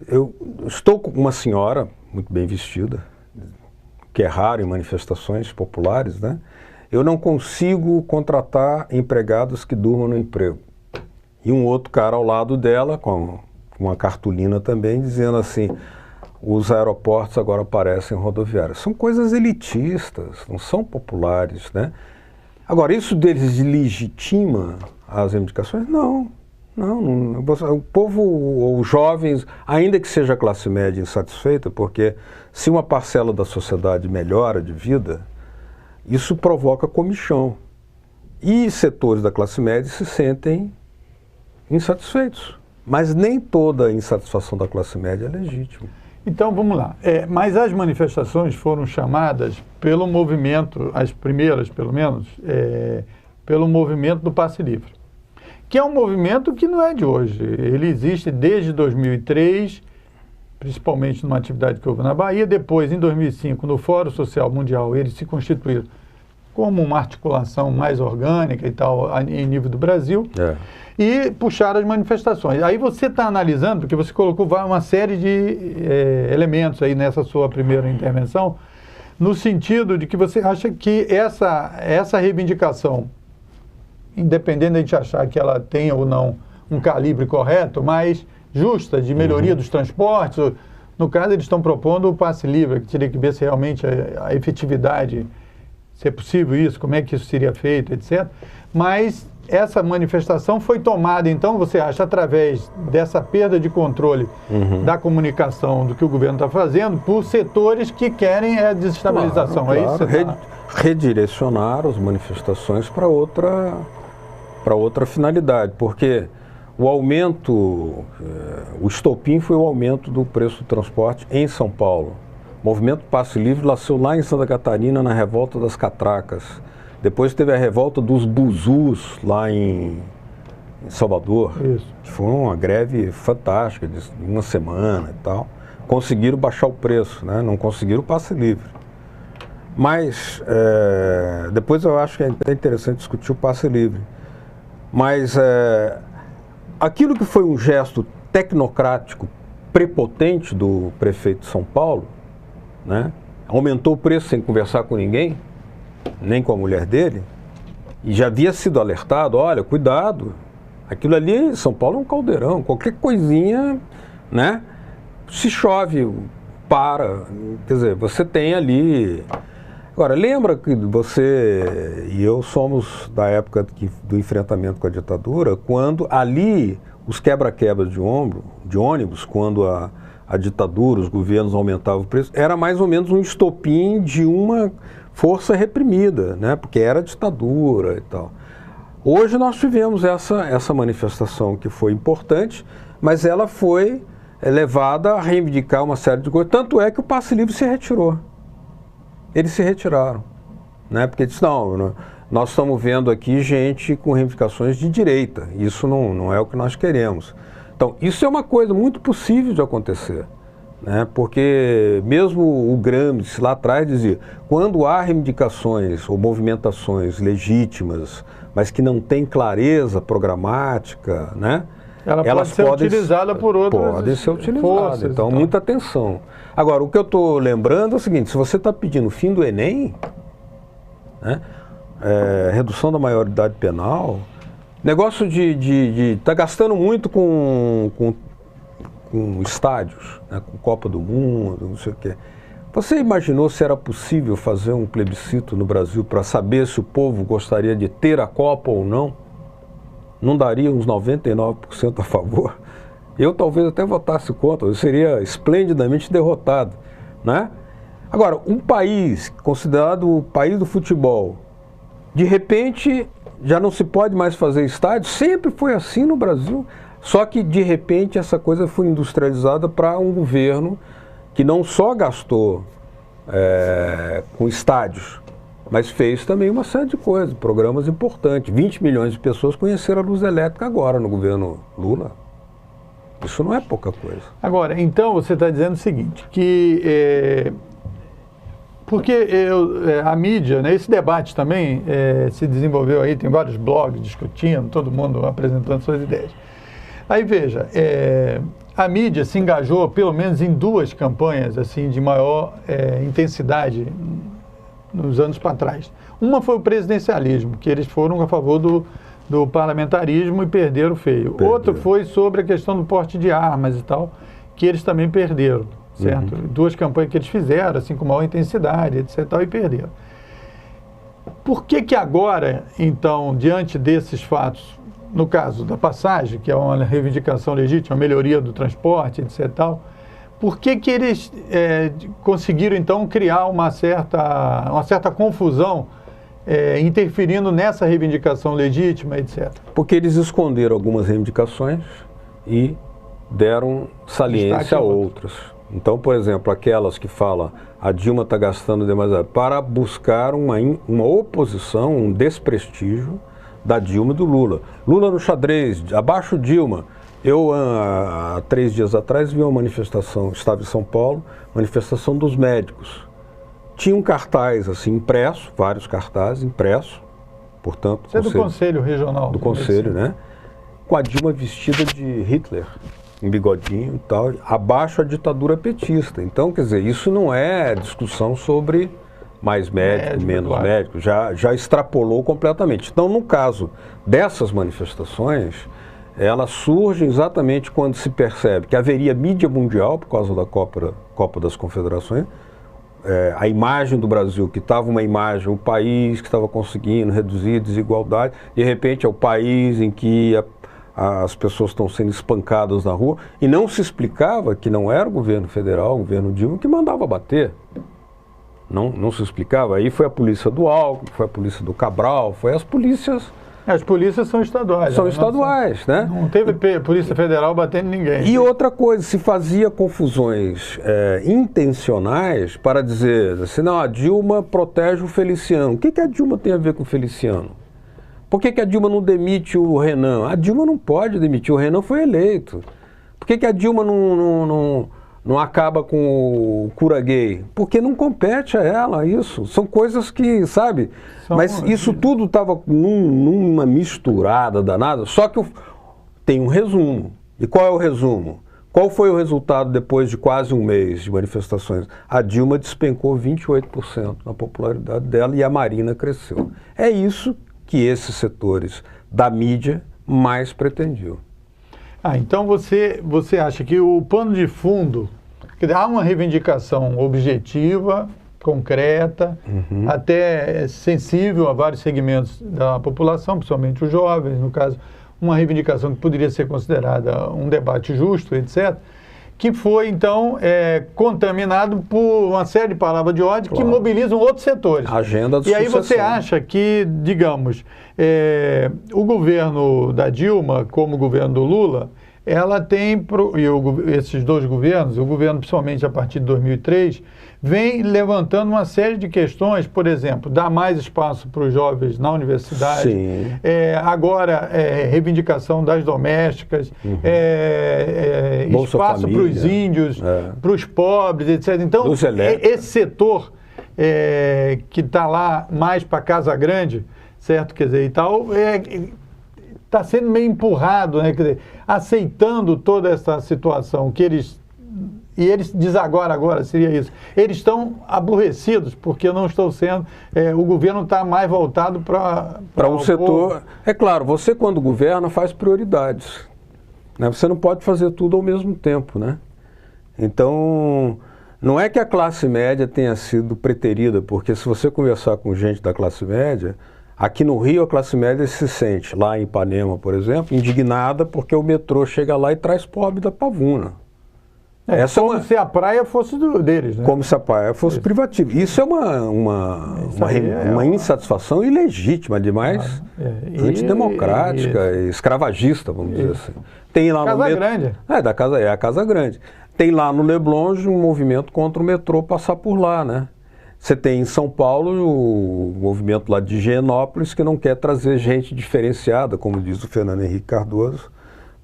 Eu estou com uma senhora muito bem vestida, que é raro em manifestações populares, né? Eu não consigo contratar empregados que durmam no emprego. E um outro cara ao lado dela, com uma cartolina também, dizendo assim: os aeroportos agora parecem rodoviários. São coisas elitistas, não são populares, né? Agora, isso deles legitima as reivindicações? Não. O povo, ou os jovens, ainda que seja a classe média insatisfeita, porque se uma parcela da sociedade melhora de vida, isso provoca comichão. E setores da classe média se sentem insatisfeitos. Mas nem toda insatisfação da classe média é legítima. Então, vamos lá. Mas as manifestações foram chamadas pelo movimento, as primeiras, pelo menos, pelo movimento do Passe Livre, que é um movimento que não é de hoje. Ele existe desde 2003, principalmente numa atividade que houve na Bahia. Depois, em 2005, no Fórum Social Mundial, eles se constituíram como uma articulação mais orgânica e tal, em nível do Brasil, e puxaram as manifestações. Aí você está analisando, porque você colocou uma série de elementos aí nessa sua primeira intervenção, no sentido de que você acha que essa reivindicação, independente de a gente achar que ela tenha ou não um calibre correto, mas justa, de melhoria dos transportes, no caso eles estão propondo o passe livre, que teria que ver se realmente a efetividade, se é possível isso, como é que isso seria feito, etc. Mas essa manifestação foi tomada, então, você acha, através dessa perda de controle da comunicação do que o governo está fazendo, por setores que querem a desestabilização. Claro, é isso? Redirecionar as manifestações para outra finalidade, porque o aumento, o estopim foi o aumento do preço do transporte em São Paulo. O movimento Passe Livre nasceu lá em Santa Catarina, na revolta das catracas. Depois teve a revolta dos buzus lá em Salvador. Isso. Que foi uma greve fantástica, de uma semana e tal. conseguiram baixar o preço, né? Não conseguiram o passe livre. Mas, depois eu acho que é interessante discutir o passe livre. Mas aquilo que foi um gesto tecnocrático prepotente do prefeito de São Paulo, né? Aumentou o preço sem conversar com ninguém, nem com a mulher dele, e já havia sido alertado, olha, cuidado, aquilo ali, São Paulo é um caldeirão, qualquer coisinha, né? Se chove, para, quer dizer, você tem ali... Agora, lembra que você e eu somos da época do enfrentamento com a ditadura, quando ali os quebra-quebras de ônibus, quando a ditadura, os governos aumentavam o preço, era mais ou menos um estopim de uma força reprimida, né? Porque era ditadura e tal. Hoje nós tivemos essa manifestação que foi importante, mas ela foi levada a reivindicar uma série de coisas, tanto é que o passe livre se retirou. Eles se retiraram, né? Porque disse, não, nós estamos vendo aqui gente com reivindicações de direita, isso não é o que nós queremos. Então, isso é uma coisa muito possível de acontecer, né? Porque mesmo o Gramsci lá atrás dizia, quando há reivindicações ou movimentações legítimas, mas que não têm clareza programática, né? Elas podem ser utilizadas por outras podem ser utilizadas, forças. Então, muita atenção. Agora, o que eu estou lembrando é o seguinte, se você está pedindo o fim do Enem, né, redução da maioridade penal, negócio de tá gastando muito com estádios, né, com Copa do Mundo, não sei o quê. Você imaginou se era possível fazer um plebiscito no Brasil para saber se o povo gostaria de ter a Copa ou não? Não daria uns 99% a favor? Eu talvez até votasse contra, eu seria esplendidamente derrotado, né? Agora, um país considerado o país do futebol, de repente já não se pode mais fazer estádio, sempre foi assim no Brasil, só que de repente essa coisa foi industrializada para um governo que não só gastou com estádios, mas fez também uma série de coisas, programas importantes. 20 milhões de pessoas conheceram a luz elétrica agora no governo Lula. Isso não é pouca coisa. Agora, então você está dizendo o seguinte, que porque a mídia, né, esse debate também se desenvolveu aí, tem vários blogs discutindo, todo mundo apresentando suas ideias. Aí veja, a mídia se engajou pelo menos em duas campanhas assim, de maior intensidade nos anos para trás. Uma foi o presidencialismo, que eles foram a favor do parlamentarismo e perderam feio. Outro foi sobre a questão do porte de armas e tal, que eles também perderam, certo? Duas campanhas que eles fizeram, assim, com maior intensidade, etc, tal, e perderam. Por que agora, então, diante desses fatos, no caso da passagem, que é uma reivindicação legítima, a melhoria do transporte, etc, tal, por que eles conseguiram, então, criar uma certa confusão interferindo nessa reivindicação legítima, etc. Porque eles esconderam algumas reivindicações e deram saliência a outras. Então, por exemplo, aquelas que falam a Dilma está gastando demais, para buscar uma oposição, um desprestígio da Dilma e do Lula. Lula no xadrez, abaixo Dilma. Eu, há 3 dias atrás, vi uma manifestação, estava em São Paulo, manifestação dos médicos. Tinha um cartaz assim impresso, vários cartazes impressos, portanto... Isso é do Conselho Regional. Do Conselho, né? Com a Dilma vestida de Hitler, um bigodinho e tal, abaixo a ditadura petista. Então, quer dizer, isso não é discussão sobre mais médico, menos claro. Médico, já extrapolou completamente. Então, no caso dessas manifestações, elas surgem exatamente quando se percebe que haveria mídia mundial por causa da Copa das Confederações, a imagem do Brasil, que estava uma imagem, o país que estava conseguindo reduzir a desigualdade, de repente é o país em que as pessoas estão sendo espancadas na rua, e não se explicava que não era o governo federal, o governo Dilma, que mandava bater. Não se explicava. Aí foi a polícia do Alckmin, foi a polícia do Cabral, foi as polícias... As polícias são estaduais. São estaduais, né? Não teve Polícia Federal batendo ninguém. E outra coisa, se fazia confusões intencionais para dizer assim, não, a Dilma protege o Feliciano. O que a Dilma tem a ver com o Feliciano? Por que a Dilma não demite o Renan? A Dilma não pode demitir, o Renan foi eleito. Por que a Dilma não acaba com o cura gay? Porque não compete a ela isso. São coisas que, sabe? Mas isso tudo estava numa misturada danada, só que tem um resumo. E qual é o resumo? Qual foi o resultado depois de quase um mês de manifestações? A Dilma despencou 28% na popularidade dela e a Marina cresceu. É isso que esses setores da mídia mais pretendiam. Então você acha que o pano de fundo, quer dizer, há uma reivindicação objetiva, concreta, até sensível a vários segmentos da população, principalmente os jovens, no caso, uma reivindicação que poderia ser considerada um debate justo, etc., que foi, então, contaminado por uma série de palavras de ódio que mobilizam outros setores. Agenda de E aí sucessão. você acha que, digamos, o governo da Dilma, como o governo do Lula, ela tem, esses dois governos, o governo principalmente a partir de 2003, vem levantando uma série de questões, por exemplo, dar mais espaço para os jovens na universidade, agora reivindicação das domésticas, espaço para os índios, para os pobres, etc. Então, esse setor que está lá mais para Casa Grande, certo? Quer dizer, e tal, está sendo meio empurrado, né? Quer dizer, aceitando toda essa situação que eles... E eles dizem agora seria isso. Eles estão aborrecidos porque não estão sendo... o governo está mais voltado para um setor... Povo. É claro, você quando governa faz prioridades. Né? Você não pode fazer tudo ao mesmo tempo, né? Então, não é que a classe média tenha sido preterida, porque se você conversar com gente da classe média... Aqui no Rio, a classe média se sente, lá em Ipanema, por exemplo, indignada porque o metrô chega lá e traz pobre da pavuna. Como se a praia fosse deles, né? Como se a praia fosse privativa. Isso é uma insatisfação ilegítima demais, antidemocrática, escravagista, vamos dizer assim. Tem lá Casa Grande. É a Casa Grande. Tem lá no Leblon um movimento contra o metrô passar por lá, né? Você tem em São Paulo o movimento lá de Higienópolis que não quer trazer gente diferenciada, como diz o Fernando Henrique Cardoso,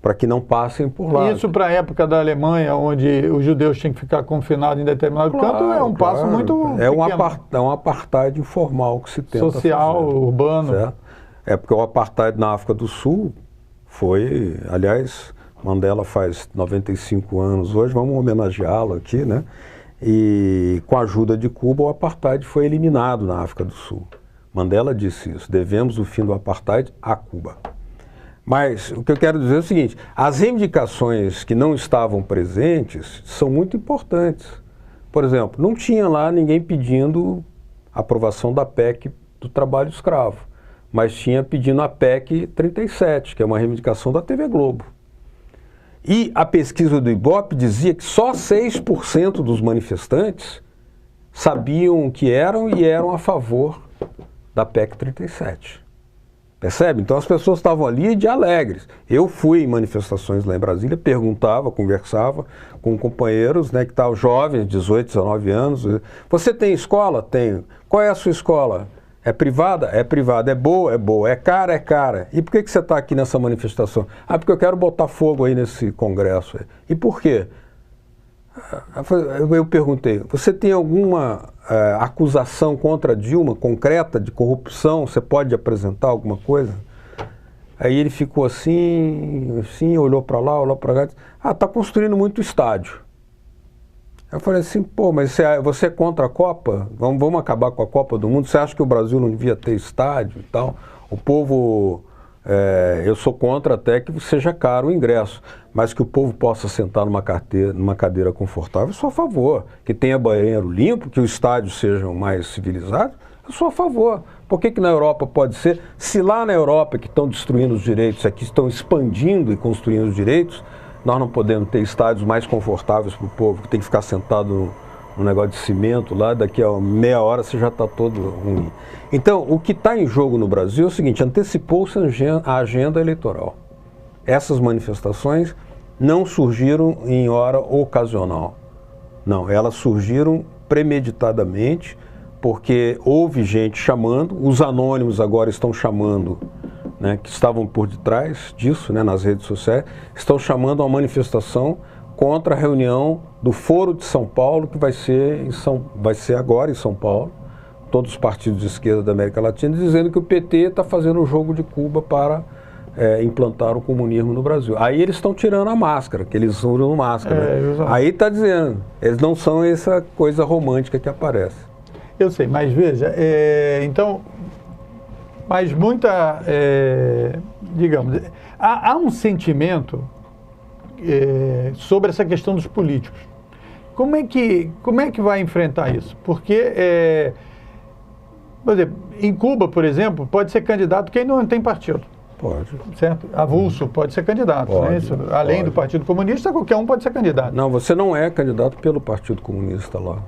para que não passem por lá. Isso para a época da Alemanha, onde os judeus tinham que ficar confinados em determinado canto, é um passo muito pequeno. É um apartheid informal que se tenta social, fazer, urbano. Certo? É porque o apartheid na África do Sul foi, aliás, Mandela faz 95 anos hoje, vamos homenageá-lo aqui, né? E com a ajuda de Cuba, o apartheid foi eliminado na África do Sul. Mandela disse isso, devemos o fim do apartheid a Cuba. Mas o que eu quero dizer é o seguinte, as reivindicações que não estavam presentes são muito importantes. Por exemplo, não tinha lá ninguém pedindo a aprovação da PEC do trabalho escravo, mas tinha pedindo a PEC 37, que é uma reivindicação da TV Globo. E a pesquisa do Ibope dizia que só 6% dos manifestantes sabiam o que eram e eram a favor da PEC 37. Percebe? Então as pessoas estavam ali de alegres. Eu fui em manifestações lá em Brasília, perguntava, conversava com companheiros, né, que estavam jovens, 18, 19 anos. Você tem escola? Tenho. Qual é a sua escola? É privada? É privada. É boa? É boa. É cara? É cara. E por que você está aqui nessa manifestação? Ah, porque eu quero botar fogo aí nesse congresso. E por quê? Eu perguntei, você tem alguma acusação contra Dilma concreta de corrupção? Você pode apresentar alguma coisa? Aí ele ficou assim, olhou para lá, olhou para cá. Está construindo muito estádio. Eu falei assim, pô, mas você é contra a Copa? Vamos acabar com a Copa do Mundo? Você acha que o Brasil não devia ter estádio e tal? O povo, eu sou contra até que seja caro o ingresso, mas que o povo possa sentar numa cadeira confortável, eu sou a favor. Que tenha banheiro limpo, que os estádios sejam mais civilizados, eu sou a favor. Por que na Europa pode ser? Se lá na Europa que estão destruindo os direitos, aqui estão expandindo e construindo os direitos, nós não podemos ter estádios mais confortáveis para o povo, que tem que ficar sentado no negócio de cimento lá, daqui a meia hora você já está todo ruim. Então, o que está em jogo no Brasil é o seguinte, antecipou-se a agenda eleitoral. Essas manifestações não surgiram em hora ocasional. Não, elas surgiram premeditadamente, porque houve gente chamando, os anônimos agora estão chamando, né, que estavam por detrás disso, né, nas redes sociais, estão chamando uma manifestação contra a reunião do Foro de São Paulo, que vai ser agora em São Paulo, todos os partidos de esquerda da América Latina, dizendo que o PT está fazendo o jogo de Cuba para implantar o comunismo no Brasil. Aí eles estão tirando a máscara, que eles usam máscara. Aí está dizendo, eles não são essa coisa romântica que aparece. Eu sei, mas veja, então, mas muita, digamos, há um sentimento sobre essa questão dos políticos. Como é que vai enfrentar isso? Porque, por exemplo, em Cuba, por exemplo, pode ser candidato quem não tem partido. Pode. Certo? Avulso pode ser candidato. Pode, né? Além do Partido Comunista, qualquer um pode ser candidato. Não, você não é candidato pelo Partido Comunista lá.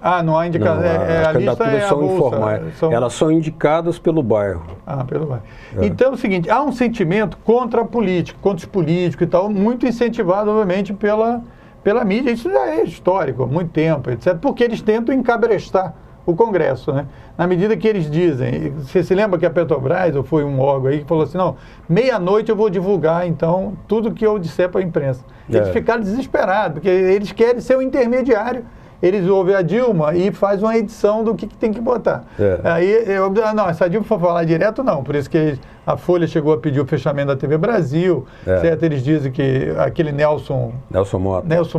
Ah, não há indicação. As candidaturas são informais. Elas são indicadas pelo bairro. Ah, pelo bairro. Então é o seguinte, há um sentimento contra a política, contra os políticos e tal, muito incentivado, obviamente, pela mídia. Isso já é histórico, há muito tempo, etc. Porque eles tentam encabrestar o Congresso, né? Na medida que eles dizem, você se lembra que a Petrobras, ou foi um órgão aí, que falou assim, não, meia-noite eu vou divulgar, então, tudo que eu disser para a imprensa. Eles ficaram desesperados, porque eles querem ser o intermediário. Eles ouvem a Dilma e faz uma edição do que tem que botar. Aí, não, se a Dilma for falar direto, não. Por isso que a Folha chegou a pedir o fechamento da TV Brasil, certo? Eles dizem que aquele Nelson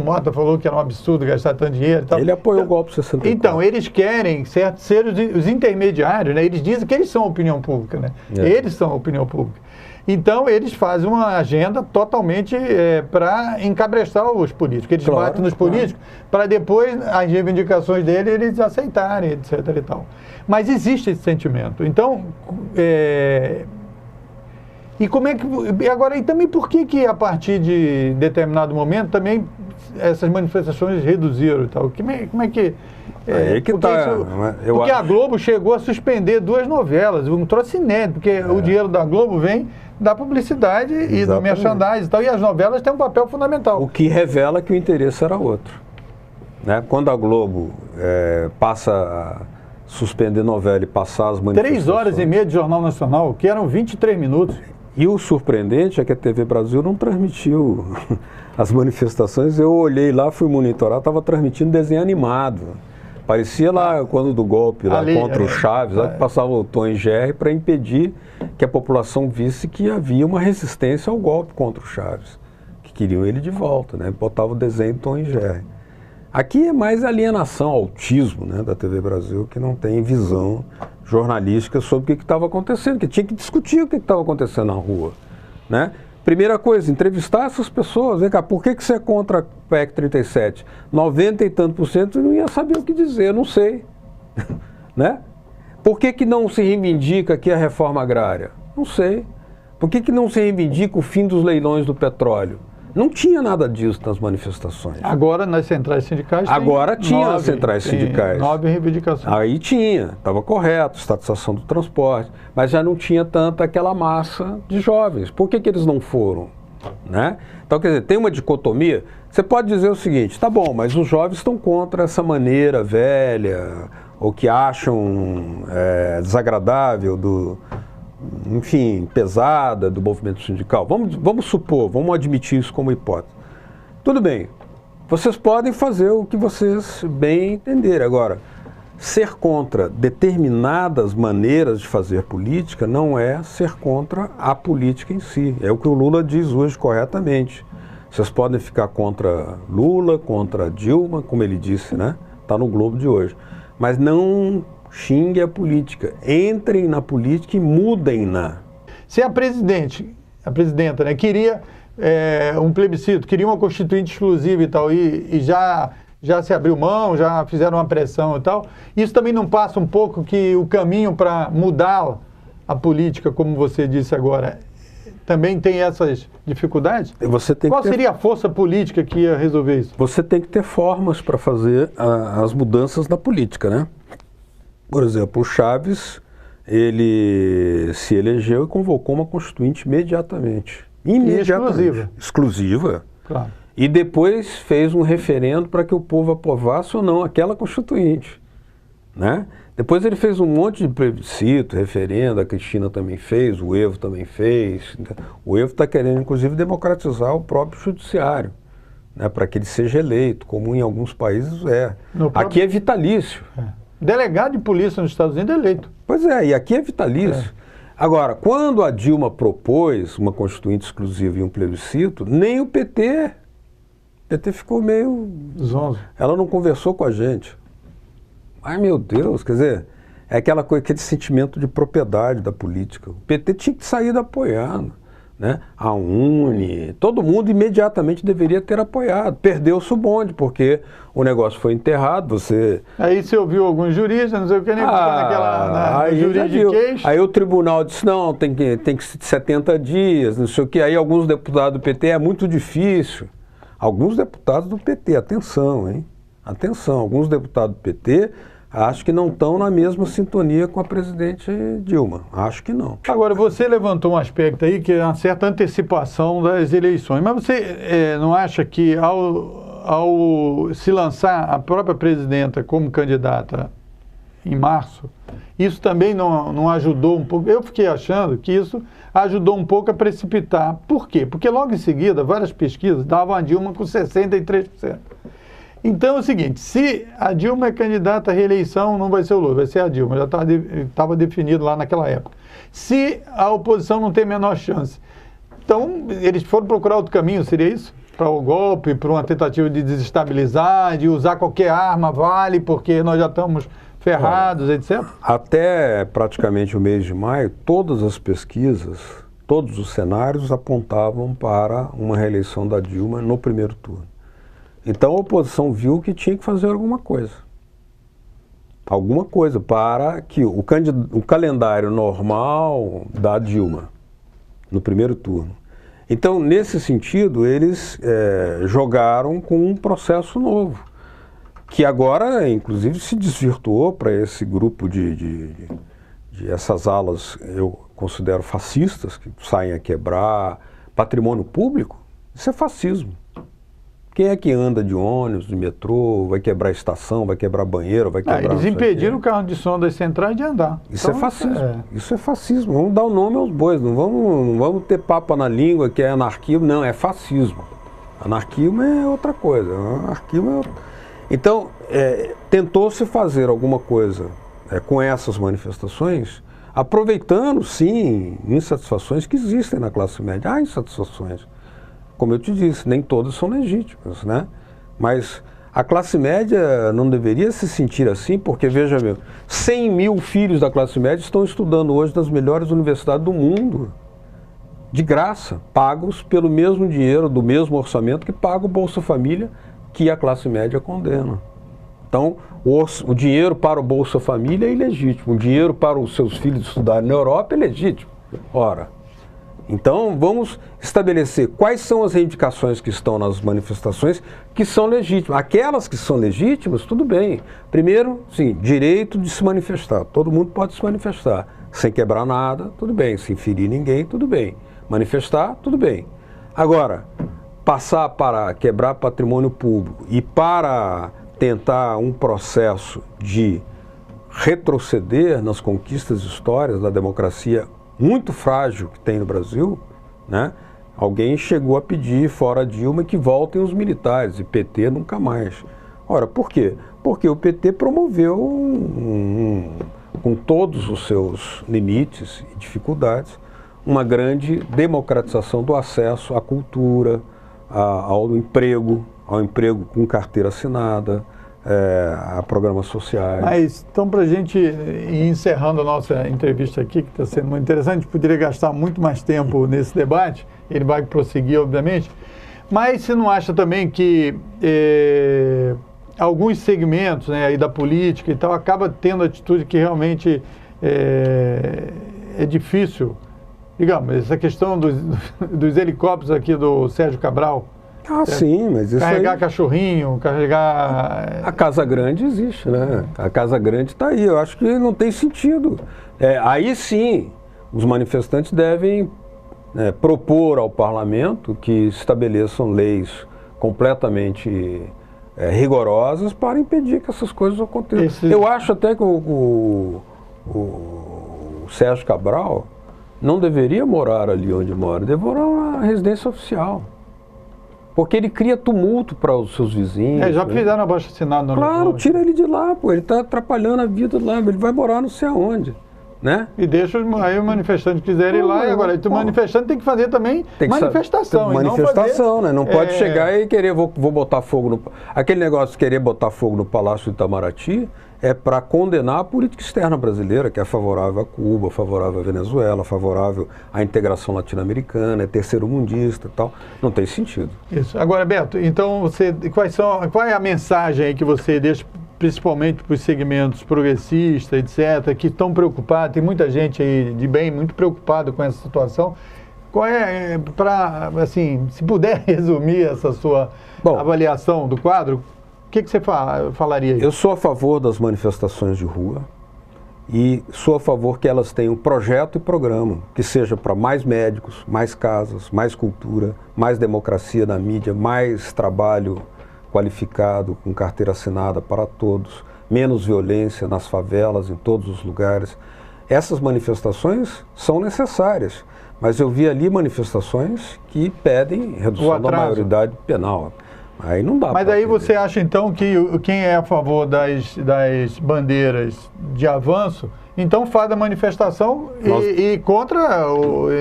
Mota falou que era um absurdo gastar tanto dinheiro e tal. Ele apoiou o golpe de 64. Então, eles querem, certo, ser os intermediários, né? Eles dizem que eles são a opinião pública, né? Eles são a opinião pública. Então, eles fazem uma agenda totalmente para encabrestar os políticos. Eles batem nos políticos para depois, as reivindicações deles, eles aceitarem, etc. e tal. Mas existe esse sentimento. Então, e como é que... Agora, e também por que a partir de determinado momento também essas manifestações reduziram e tal? Como é que... porque a Globo chegou a suspender 2 novelas, um troço inédito, porque o dinheiro da Globo vem da publicidade e do merchandising e tal, e as novelas têm um papel fundamental. O que revela que o interesse era outro. Né? Quando a Globo passa a suspender novela e passar as manifestações... 3 horas e meia de Jornal Nacional, que eram 23 minutos. E o surpreendente é que a TV Brasil não transmitiu as manifestações. Eu olhei lá, fui monitorar, estava transmitindo desenho animado. Parecia lá quando do golpe lá contra o Chaves, lá que passava o Tom e Jerry para impedir que a população visse que havia uma resistência ao golpe contra o Chaves, que queriam ele de volta, né? Botava o desenho Tom e Jerry. Aqui é mais alienação, autismo, né, da TV Brasil, que não tem visão jornalística sobre o que estava acontecendo, que tinha que discutir o que estava acontecendo na rua, né? Primeira coisa, entrevistar essas pessoas. Vem cá, por que você é contra a PEC 37? 90 e tanto % não ia saber o que dizer, eu não sei. Né? Por que não se reivindica aqui a reforma agrária? Não sei. Por que não se reivindica o fim dos leilões do petróleo? Não tinha nada disso nas manifestações. Agora nas centrais sindicais Agora tinha nas centrais sindicais. 9 reivindicações. Aí tinha, estava correto, estatização do transporte, mas já não tinha tanta aquela massa de jovens. Por que eles não foram? Né? Então, quer dizer, tem uma dicotomia. Você pode dizer o seguinte, tá bom, mas os jovens estão contra essa maneira velha, ou que acham desagradável enfim, pesada do movimento sindical. Vamos supor, vamos admitir isso como hipótese. Tudo bem, vocês podem fazer o que vocês bem entenderem. Agora, ser contra determinadas maneiras de fazer política não é ser contra a política em si. É o que o Lula diz hoje corretamente. Vocês podem ficar contra Lula, contra Dilma, como ele disse, né? Está no Globo de hoje. Mas não xingue a política. Entrem na política e mudem-na. Se a presidenta, né, queria um plebiscito, queria uma constituinte exclusiva e tal, e já se abriu mão, já fizeram uma pressão e tal, isso também não passa um pouco que o caminho para mudar a política, como você disse agora, também tem essas dificuldades? Qual seria a força política que ia resolver isso? Você tem que ter formas para fazer as mudanças na política, né? Por exemplo, o Chaves, ele se elegeu e convocou uma constituinte imediatamente. Exclusiva. Claro. E depois fez um referendo para que o povo aprovasse ou não aquela constituinte. Né? Depois ele fez um monte de plebiscito, referendo, a Cristina também fez, o Evo também fez. O Evo está querendo, inclusive, democratizar o próprio judiciário. né, para que ele seja eleito, como em alguns países é. Aqui é vitalício. Delegado de polícia nos Estados Unidos é eleito. Pois é, e aqui é vitalício. Agora, quando a Dilma propôs uma constituinte exclusiva e um plebiscito, nem o PT ficou meio... Zonzo. Ela não conversou com a gente. Ai, meu Deus, quer dizer, é aquela coisa, aquele sentimento de propriedade da política. O PT tinha que sair apoiando, né? A UNE, todo mundo imediatamente deveria ter apoiado. Perdeu-se o bonde, porque o negócio foi enterrado, você... Aí você ouviu alguns juristas, não sei o que, nem naquela juridiquês. Aí o tribunal disse, não, tem que ser 70 dias, não sei o que. Aí alguns deputados do PT, é muito difícil. Alguns deputados do PT, atenção, hein? Atenção, alguns deputados do PT... acho que não estão na mesma sintonia com a presidente Dilma. Acho que não. Agora, você levantou um aspecto aí que é uma certa antecipação das eleições. Mas você não acha que ao se lançar a própria presidenta como candidata em março, isso também não ajudou um pouco? Eu fiquei achando que isso ajudou um pouco a precipitar. Por quê? Porque logo em seguida, várias pesquisas davam a Dilma com 63%. Então é o seguinte, se a Dilma é candidata à reeleição, não vai ser o Lula, vai ser a Dilma, já estava definido lá naquela época. Se a oposição não tem a menor chance, então eles foram procurar outro caminho, seria isso? Para o golpe, para uma tentativa de desestabilizar, de usar qualquer arma, vale, porque nós já estamos ferrados, etc. Até praticamente o mês de maio, todas as pesquisas, todos os cenários apontavam para uma reeleição da Dilma no primeiro turno. Então a oposição viu que tinha que fazer alguma coisa para que o calendário normal da Dilma no primeiro turno. Então, nesse sentido, eles jogaram com um processo novo, que agora, inclusive, se desvirtuou para esse grupo de essas alas, eu considero fascistas, que saem a quebrar patrimônio público. Isso é fascismo. Quem é que anda de ônibus, de metrô, vai quebrar estação, vai quebrar banheiro, vai quebrar... Eles impediram o carro de som das centrais de andar. Isso então, é fascismo. Isso é fascismo. Vamos dar o nome aos bois, não vamos ter papo na língua que é anarquismo. Não, é fascismo. Anarquismo é outra coisa. Anarquismo é outra... Então, tentou-se fazer alguma coisa com essas manifestações, aproveitando, sim, insatisfações que existem na classe média. Há insatisfações. Como eu te disse, nem todas são legítimas, né? Mas a classe média não deveria se sentir assim, porque, veja bem, 100 mil filhos da classe média estão estudando hoje nas melhores universidades do mundo, de graça, pagos pelo mesmo dinheiro, do mesmo orçamento que paga o Bolsa Família, que a classe média condena. Então, o dinheiro para o Bolsa Família é ilegítimo, o dinheiro para os seus filhos estudarem na Europa é legítimo. Ora... Então, vamos estabelecer quais são as reivindicações que estão nas manifestações que são legítimas. Aquelas que são legítimas, tudo bem. Primeiro, sim, direito de se manifestar. Todo mundo pode se manifestar. Sem quebrar nada, tudo bem. Sem ferir ninguém, tudo bem. Manifestar, tudo bem. Agora, passar para quebrar patrimônio público e para tentar um processo de retroceder nas conquistas históricas da democracia muito frágil que tem no Brasil, né? Alguém chegou a pedir, fora Dilma, que voltem os militares, e PT nunca mais. Ora, por quê? Porque o PT promoveu, com todos os seus limites e dificuldades, uma grande democratização do acesso à cultura, ao emprego com carteira assinada, a programas sociais. Mas, então, para a gente ir encerrando a nossa entrevista aqui, que está sendo muito interessante, poderia gastar muito mais tempo nesse debate, ele vai prosseguir, obviamente, mas você não acha também que alguns segmentos, né, aí da política e tal, acaba tendo atitude que realmente é difícil? Digamos, essa questão dos helicópteros aqui do Sérgio Cabral, sim, mas isso carregar aí... cachorrinho, carregar... A Casa Grande existe, né? A Casa Grande está aí, eu acho que não tem sentido. Aí sim, os manifestantes devem propor ao parlamento que estabeleçam leis completamente rigorosas para impedir que essas coisas aconteçam. Eu acho até que o Sérgio Cabral não deveria morar ali onde mora, deveria morar na residência oficial. Porque ele cria tumulto para os seus vizinhos. Já fizeram abaixo-assinado. Claro, tira ele de lá, pô. Ele está atrapalhando a vida lá. Ele vai morar não sei aonde. Né? E deixa aí os manifestantes quiserem ir lá. E agora, o manifestante tem que fazer também manifestação. Manifestação, né? Não pode chegar e querer, vou botar fogo no... Aquele negócio de querer botar fogo no Palácio do Itamaraty é para condenar a política externa brasileira, que é favorável a Cuba, favorável à Venezuela, favorável à integração latino-americana, é terceiro-mundista e tal. Não tem sentido. Isso. Agora, Beto, então, qual é a mensagem aí que você deixa, principalmente para os segmentos progressistas, etc., que estão preocupados, tem muita gente aí de bem muito preocupada com essa situação. Qual é, para, assim, se puder resumir essa sua avaliação do quadro, o que você falaria aí? Eu sou a favor das manifestações de rua e sou a favor que elas tenham projeto e programa, que seja para mais médicos, mais casas, mais cultura, mais democracia na mídia, mais trabalho qualificado, com carteira assinada para todos, menos violência nas favelas, em todos os lugares. Essas manifestações são necessárias, mas eu vi ali manifestações que pedem redução da maioridade penal. Aí não dá. Mas aí você acha então que quem é a favor das bandeiras de avanço, então faz a manifestação e contra,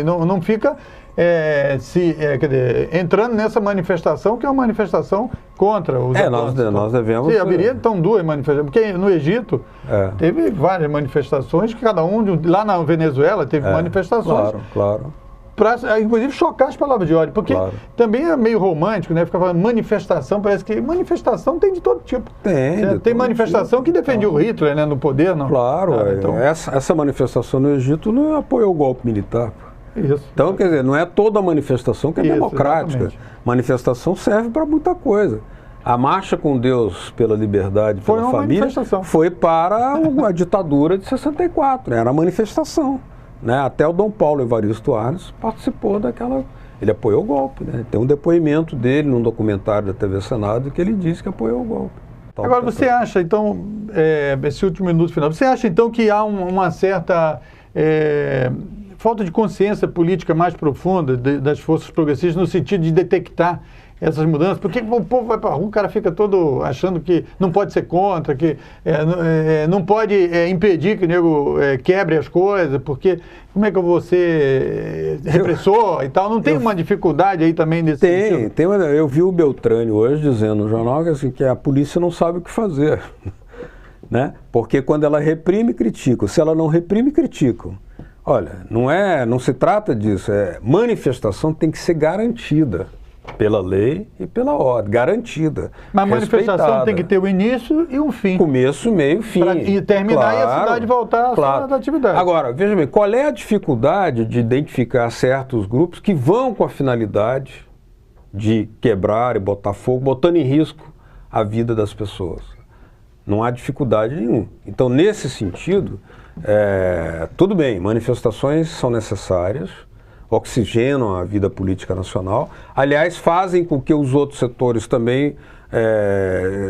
não fica quer dizer, entrando nessa manifestação que é uma manifestação contra os avanços. Nós devemos... Sim, haveria então duas manifestações, porque no Egito teve várias manifestações, cada lá na Venezuela teve manifestações. Claro. Para, inclusive, chocar as palavras de ódio, porque também é meio romântico, né? Ficar falando manifestação, parece que manifestação tem de todo tipo. Tem manifestação que defendia o Hitler, né, no poder, não? Claro, então... essa manifestação no Egito não apoiou o golpe militar. Isso. Então, quer dizer, não é toda manifestação que é democrática. Exatamente. Manifestação serve para muita coisa. A Marcha com Deus pela Liberdade, pela Família, foi para a ditadura de 64, né? Era manifestação. Né? Até o Dom Paulo Evaristo Arnes participou daquela... Ele apoiou o golpe, né? Tem um depoimento dele num documentário da TV Senado que ele disse que apoiou o golpe. Agora, você acha, então, esse último minuto final, você acha, então, que há uma certa falta de consciência política mais profunda das forças progressistas no sentido de detectar essas mudanças? Porque o povo vai para a rua, o cara fica todo achando que não pode ser contra, que não pode impedir que o nego quebre as coisas, porque como é que eu vou ser repressor e tal? Não tem uma dificuldade aí também nesse sentido? Tem. Eu vi o Beltrame hoje dizendo no jornal que a polícia não sabe o que fazer. Né? Porque quando ela reprime, criticam. Se ela não reprime, criticam. Olha, não se trata disso. Manifestação tem que ser garantida pela lei e pela ordem, garantida. Mas a manifestação tem que ter o início e um fim. Começo, meio, fim. E terminar e a cidade voltar à sua atividade. Agora, veja bem, qual é a dificuldade de identificar certos grupos que vão com a finalidade de quebrar e botar fogo, botando em risco a vida das pessoas? Não há dificuldade nenhuma. Então, nesse sentido, tudo bem, manifestações são necessárias, oxigenam a vida política nacional, aliás, fazem com que os outros setores também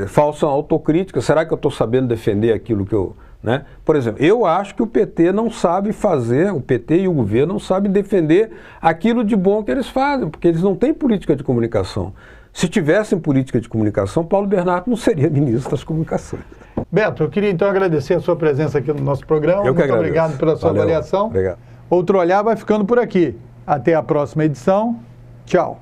façam autocrítica. Será que eu estou sabendo defender aquilo que eu... Né? Por exemplo, eu acho que o PT não sabe fazer, o PT e o governo não sabem defender aquilo de bom que eles fazem, porque eles não têm política de comunicação. Se tivessem política de comunicação, Paulo Bernardo não seria ministro das comunicações. Beto, eu queria então agradecer a sua presença aqui no nosso programa. Eu que agradeço. Muito obrigado pela sua avaliação. Obrigado. Outro Olhar vai ficando por aqui. Até a próxima edição. Tchau.